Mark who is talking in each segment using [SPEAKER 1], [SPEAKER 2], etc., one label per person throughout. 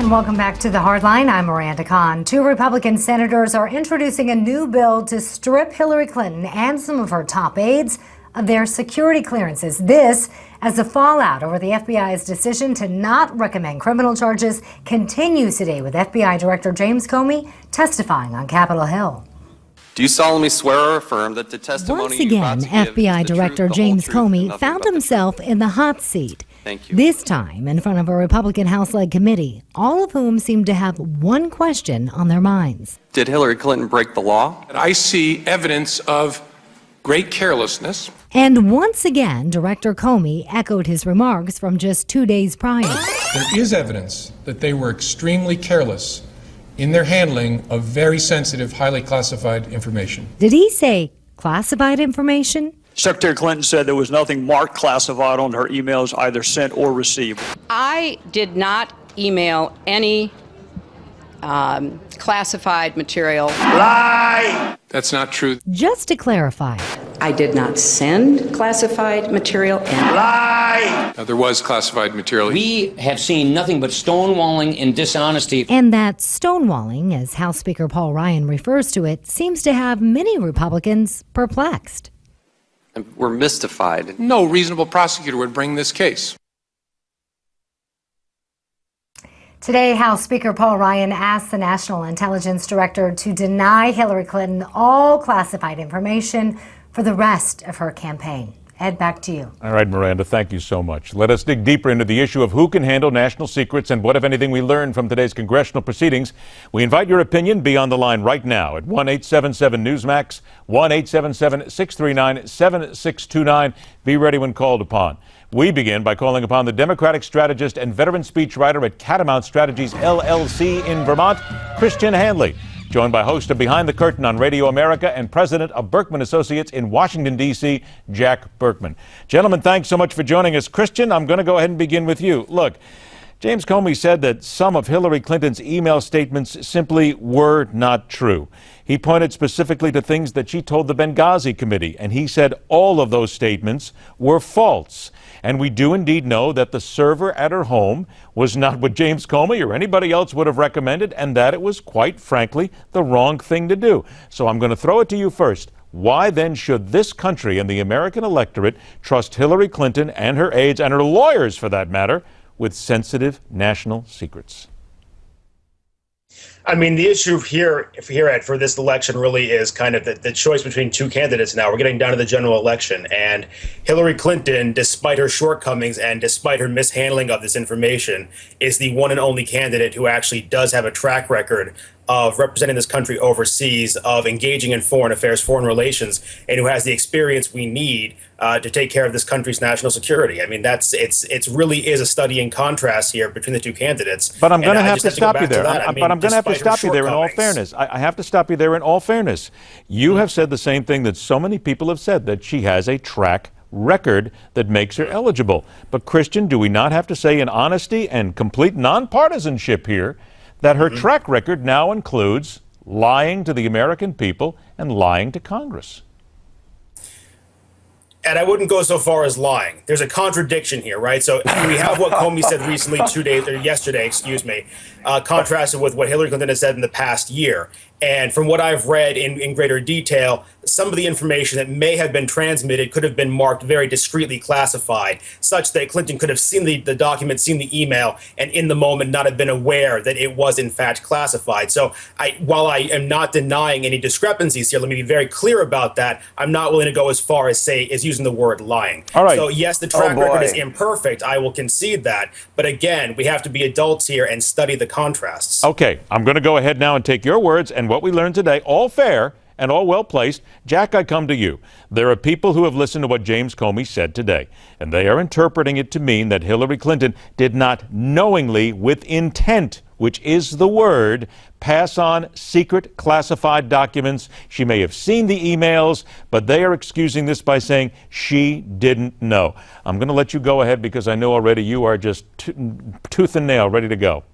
[SPEAKER 1] and welcome back to The Hardline. I'm Miranda Kahn. Two Republican senators are introducing a new bill to strip Hillary Clinton and some of her top aides of their security clearances. This as the fallout over the FBI's decision to not recommend criminal charges continues today with FBI Director James Comey testifying on Capitol Hill.
[SPEAKER 2] Do you solemnly swear or affirm that the testimony
[SPEAKER 1] Once again, FBI Director James Comey found himself in the hot seat.
[SPEAKER 2] Thank you.
[SPEAKER 1] This time in front of a Republican House-led committee, all of whom seem to have one question on their minds.
[SPEAKER 2] Did Hillary Clinton break the law?
[SPEAKER 3] I see evidence of great carelessness.
[SPEAKER 1] And once again, Director Comey echoed his remarks from just 2 days prior.
[SPEAKER 3] There is evidence that they were extremely careless in their handling of very sensitive, highly classified information.
[SPEAKER 1] Did he say classified information?
[SPEAKER 4] Secretary Clinton said there was nothing marked classified on her emails, either sent or received.
[SPEAKER 5] I did not email any classified material.
[SPEAKER 3] Lie! That's not true.
[SPEAKER 1] Just to clarify,
[SPEAKER 5] I did not send classified material.
[SPEAKER 3] Lie! There was classified material.
[SPEAKER 6] We have seen nothing but stonewalling and dishonesty.
[SPEAKER 1] And that stonewalling, as House Speaker Paul Ryan refers to it, seems to have many Republicans perplexed.
[SPEAKER 2] We're mystified.
[SPEAKER 3] No reasonable prosecutor would bring this case.
[SPEAKER 1] Today, House Speaker Paul Ryan asked the National Intelligence Director to deny Hillary Clinton all classified information for the rest of her campaign. Ed, back to you.
[SPEAKER 7] All right, Miranda, thank you so much. Let us dig deeper into the issue of who can handle national secrets and what, if anything, we learned from today's congressional proceedings. We invite your opinion. Be on the line right now at 1-877-NEWSMAX, 1-877-639-7629. Be ready when called upon. We begin by calling upon the Democratic strategist and veteran speechwriter at Catamount Strategies LLC in Vermont, Christian Hanley, joined by host of Behind the Curtain on Radio America and president of Burkman Associates in Washington, D.C., Jack Burkman. Gentlemen, thanks so much for joining us. Christian, I'm going to go ahead and begin with you. Look, James Comey said that some of Hillary Clinton's email statements simply were not true. He pointed specifically to things that she told the Benghazi committee, and he said all of those statements were false. And we do indeed know that the server at her home was not what James Comey or anybody else would have recommended, and that it was, quite frankly, the wrong thing to do. So I'm going to throw it to you first. Why then should this country and the American electorate trust Hillary Clinton and her aides, and her lawyers for that matter, with sensitive national secrets?
[SPEAKER 8] I mean, the issue here, Ed, for this election really is kind of the choice between two candidates now. We're getting down to the general election, and Hillary Clinton, despite her shortcomings and despite her mishandling of this information, is the one and only candidate who actually does have a track record of representing this country overseas, of engaging in foreign affairs, foreign relations, and who has the experience we need to take care of this country's national security. I mean, it's really is a study in contrast here between the two candidates.
[SPEAKER 7] But I'm going to have to stop you there. But I'm going to have to stop you there in all fairness. I have to stop you there in all fairness. You have said the same thing that so many people have said, that she has a track record that makes her eligible. But Christian, do we not have to say in honesty and complete nonpartisanship here that her track record now includes lying to the American people and lying to Congress?
[SPEAKER 8] And I wouldn't go so far as lying. There's a contradiction here, right? So we have what Comey said recently, yesterday, contrasted with what Hillary Clinton has said in the past year. And from what I've read in greater detail, some of the information that may have been transmitted could have been marked very discreetly classified, such that Clinton could have seen the document, seen the email, and in the moment not have been aware that it was in fact classified. So while I am not denying any discrepancies here, let me be very clear about that. I'm not willing to go as far as using the word lying.
[SPEAKER 7] All right.
[SPEAKER 8] So yes, the track record is imperfect. I will concede that. But again, we have to be adults here and study the contrasts.
[SPEAKER 7] Okay, I'm going to go ahead now and take your words and what we learned today, all fair and all well placed. Jack, I come to you. There are people who have listened to what James Comey said today, and they are interpreting it to mean that Hillary Clinton did not knowingly, with intent, which is the word, pass on secret classified documents. She may have seen the emails, but they are excusing this by saying she didn't know. I'm going to let you go ahead because I know already you are just tooth and nail ready to go.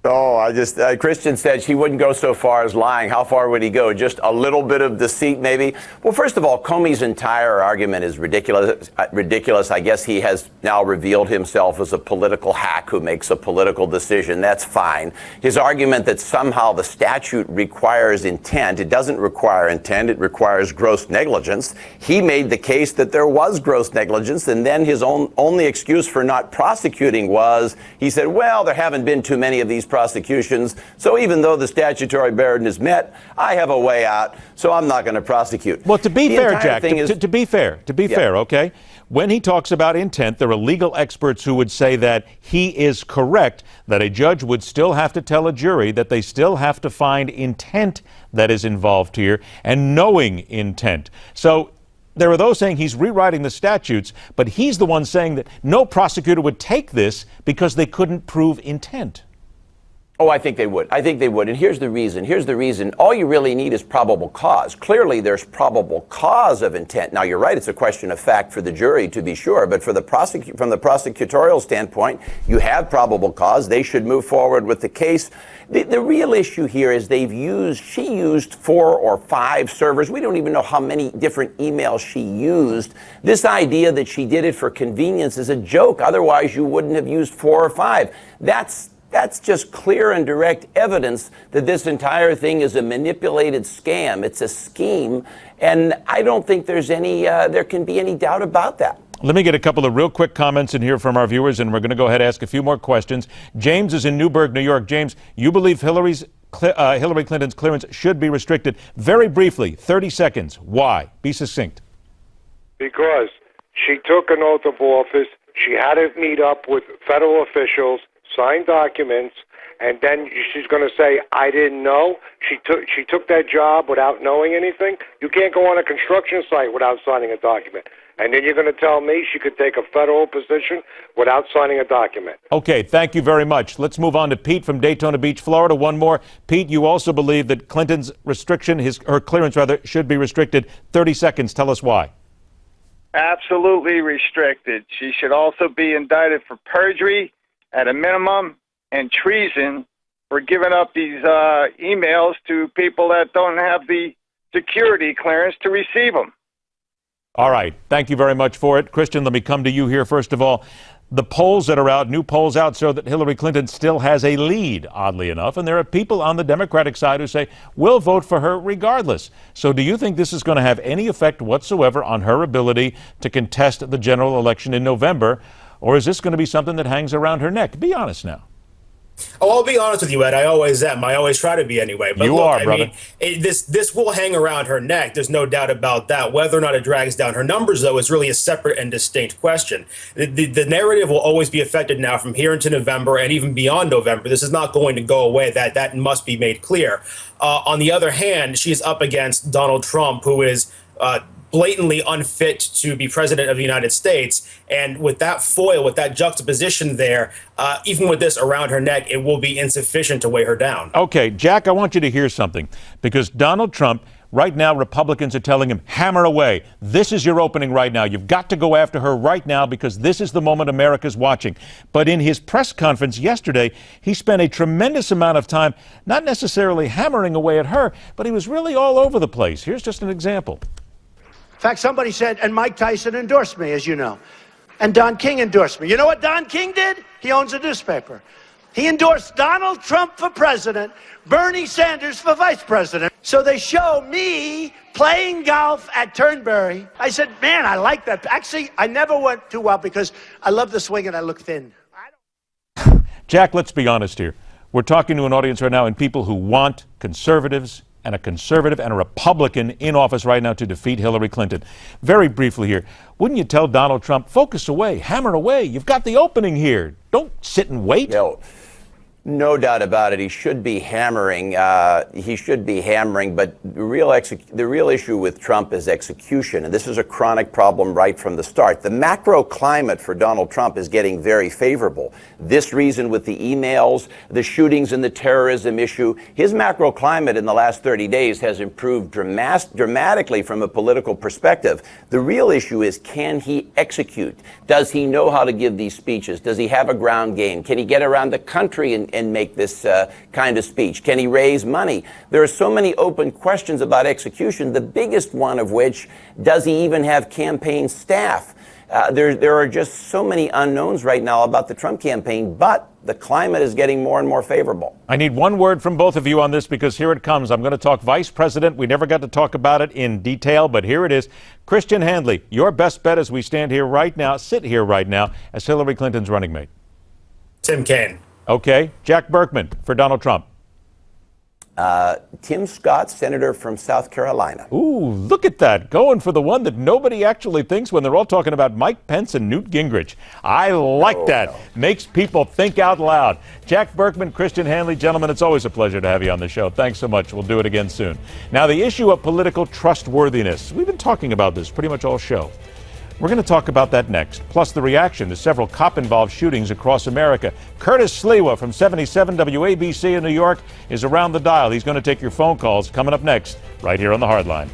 [SPEAKER 9] Christian said she wouldn't go so far as lying. How far would he go? Just a little bit of deceit, maybe? Well, first of all, Comey's entire argument is ridiculous. I guess he has now revealed himself as a political hack who makes a political decision. That's fine. His argument that somehow the statute requires intent, it doesn't require intent, it requires gross negligence. He made the case that there was gross negligence, and then his only excuse for not prosecuting was, he said, well, there haven't been too many of these prosecutions, so even though the statutory burden is met, I have a way out, so I'm not going to prosecute.
[SPEAKER 7] Well, to be fair, Jack, to be fair, okay? When he talks about intent, there are legal experts who would say that he is correct, that a judge would still have to tell a jury that they still have to find intent that is involved here and knowing intent. So there are those saying he's rewriting the statutes, but he's the one saying that no prosecutor would take this because they couldn't prove intent.
[SPEAKER 9] Oh, I think they would. And here's the reason. All you really need is probable cause. Clearly, there's probable cause of intent. Now, you're right. It's a question of fact for the jury, to be sure. But from the prosecutorial standpoint, you have probable cause. They should move forward with the case. The real issue here is she used 4 or 5 servers. We don't even know how many different emails she used. This idea that she did it for convenience is a joke. Otherwise, you wouldn't have used 4 or 5. That's just clear and direct evidence that this entire thing is a manipulated scam. It's a scheme, and I don't think there can be any doubt about that.
[SPEAKER 7] Let me get a couple of real quick comments in here from our viewers, and we're going to go ahead and ask a few more questions. James is in Newburgh, New York. James, you believe Hillary Clinton's clearance should be restricted. Very briefly, 30 seconds. Why? Be succinct.
[SPEAKER 10] Because she took an oath of office. She had to meet up with federal officials, sign documents, and then she's going to say, I didn't know. She took that job without knowing anything. You can't go on a construction site without signing a document. And then you're going to tell me she could take a federal position without signing a document.
[SPEAKER 7] Okay, thank you very much. Let's move on to Pete from Daytona Beach, Florida. One more. Pete, you also believe that Clinton's her clearance should be restricted. 30 seconds. Tell us why.
[SPEAKER 11] Absolutely restricted. She should also be indicted for perjury at a minimum, and treason for giving up these emails to people that don't have the security clearance to receive them.
[SPEAKER 7] All right. Thank you very much for it. Christian, let me come to you here. First of all, the polls that are out, new polls out, show that Hillary Clinton still has a lead, oddly enough. And there are people on the Democratic side who say, we'll vote for her regardless. So do you think this is going to have any effect whatsoever on her ability to contest the general election in November? Or is this going to be something that hangs around her neck? Be honest now.
[SPEAKER 8] Oh, I'll be honest with you, Ed. I always am. I always try to be anyway. But
[SPEAKER 7] you
[SPEAKER 8] look,
[SPEAKER 7] are, brother.
[SPEAKER 8] I mean, this will hang around her neck. There's no doubt about that. Whether or not it drags down her numbers, though, is really a separate and distinct question. The narrative will always be affected now from here into November and even beyond November. This is not going to go away. That must be made clear. On the other hand, she's up against Donald Trump, who is blatantly unfit to be president of the United States. And with that foil, with that juxtaposition there, even with this around her neck, it will be insufficient to weigh her down.
[SPEAKER 7] Okay, Jack, I want you to hear something. Because Donald Trump, right now, Republicans are telling him, hammer away. This is your opening right now. You've got to go after her right now because this is the moment America's watching. But in his press conference yesterday, he spent a tremendous amount of time not necessarily hammering away at her, but he was really all over the place. Here's just an example.
[SPEAKER 12] In fact, somebody said, and Mike Tyson endorsed me, as you know. And Don King endorsed me. You know what Don King did? He owns a newspaper. He endorsed Donald Trump for president, Bernie Sanders for vice president. So they show me playing golf at Turnberry. I said, man, I like that. Actually, I never went too well because I love the swing and I look thin.
[SPEAKER 7] Jack, let's be honest here. We're talking to an audience right now and people who want conservatives and a conservative and a Republican in office right now to defeat Hillary Clinton. Very briefly here, wouldn't you tell Donald Trump, focus away, hammer away, you've got the opening here. Don't sit and wait.
[SPEAKER 9] No doubt about it. He should be hammering. But the real issue with Trump is execution. And this is a chronic problem right from the start. The macro climate for Donald Trump is getting very favorable. This reason with the emails, the shootings and the terrorism issue, his macro climate in the last 30 days has improved dramatically from a political perspective. The real issue is, can he execute? Does he know how to give these speeches? Does he have a ground game? Can he get around the country and make this kind of speech? Can he raise money? There are so many open questions about execution, the biggest one of which, does he even have campaign staff? There are just so many unknowns right now about the Trump campaign, but the climate is getting more and more favorable.
[SPEAKER 7] I need one word from both of you on this because here it comes. I'm going to talk vice president. We never got to talk about it in detail, but here it is. Christian Hanley, your best bet as we stand here right now, sit here right now, as Hillary Clinton's running mate.
[SPEAKER 8] Tim Kaine.
[SPEAKER 7] Okay. Jack Burkman for Donald Trump.
[SPEAKER 9] Tim Scott, senator from South Carolina.
[SPEAKER 7] Ooh, look at that. Going for the one that nobody actually thinks when they're all talking about Mike Pence and Newt Gingrich. I like that. No. Makes people think out loud. Jack Burkman, Christian Hanley, gentlemen, it's always a pleasure to have you on the show. Thanks so much. We'll do it again soon. Now, the issue of political trustworthiness. We've been talking about this pretty much all show. We're going to talk about that next, plus the reaction to several cop-involved shootings across America. Curtis Sliwa from 77 WABC in New York is around the dial. He's going to take your phone calls coming up next, right here on The Hardline.